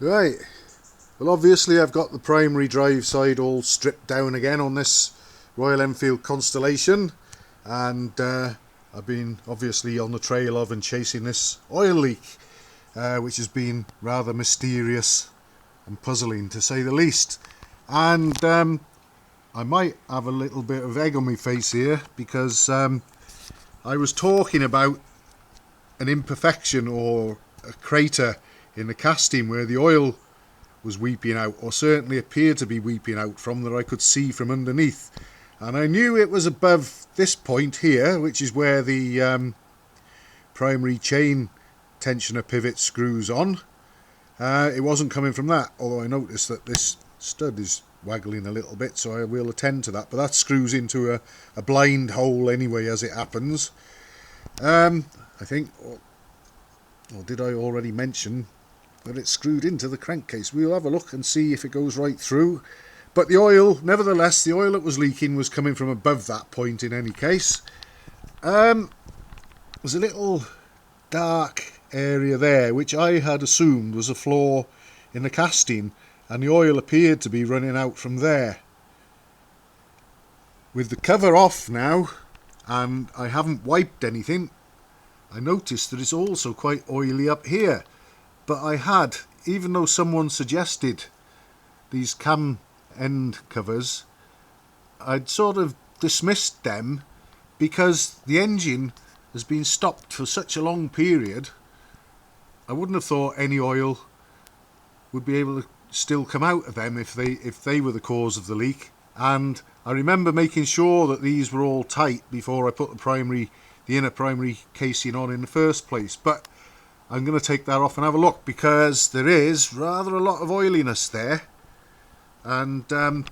Right, well obviously I've got the primary drive side all stripped down again on this Royal Enfield Constellation, and I've been obviously on the trail of and chasing this oil leak, which has been rather mysterious and puzzling to say the least. And I might have a little bit of egg on my face here because I was talking about an imperfection or a crater in the casting where the oil was weeping out, or certainly appeared to be weeping out from, that I could see from underneath. And I knew it was above this point here, which is where the primary chain tensioner pivot screws on. It wasn't coming from that, although I noticed that this stud is waggling a little bit, so I will attend to that. But that screws into a blind hole anyway, as it happens. I think, or did I already mention that it's screwed into the crankcase? We'll have a look and see if it goes right through. But the oil, nevertheless, the oil that was leaking was coming from above that point in any case. There's a little dark area there, which I had assumed was a flaw in the casting, and the oil appeared to be running out from there. With the cover off now, and I haven't wiped anything, I noticed that it's also quite oily up here. But I had, even though someone suggested these cam end covers, I'd sort of dismissed them because the engine has been stopped for such a long period. I wouldn't have thought any oil would be able to still come out of them if they were the cause of the leak. And I remember making sure that these were all tight before I put the inner primary casing on in the first place. But I'm going to take that off and have a look, because there is rather a lot of oiliness there, and I'm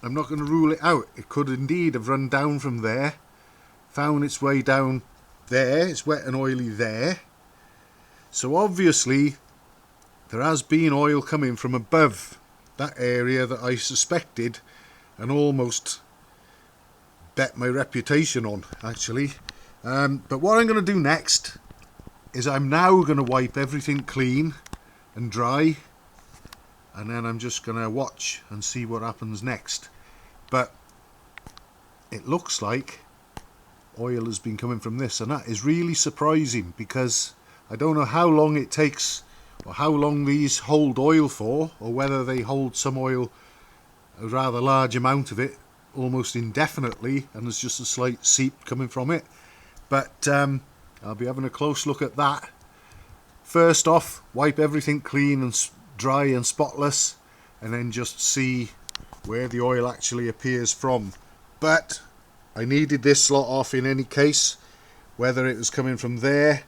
not going to rule it out. It could indeed have run down from there, found its way down there. It's wet and oily there, so obviously there has been oil coming from above that area that I suspected and almost bet my reputation on, actually. But what I'm going to do next is I'm now going to wipe everything clean and dry, and then I'm just going to watch and see what happens next. But it looks like oil has been coming from this, and that is really surprising, because I don't know how long it takes or how long these hold oil for, or whether they hold some oil, a rather large amount of it, almost indefinitely, and there's just a slight seep coming from it. But I'll be having a close look at that. First off, wipe everything clean and dry and spotless, and then just see where the oil actually appears from. But I needed this slot off in any case, whether it was coming from there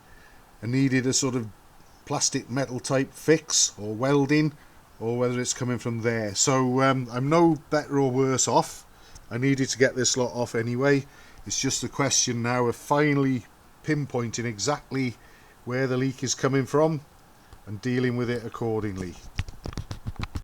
and needed a sort of plastic metal type fix or welding, or whether it's coming from there. So I'm no better or worse off. I needed to get this lot off anyway. It's just a question now of finally pinpointing exactly where the leak is coming from and dealing with it accordingly.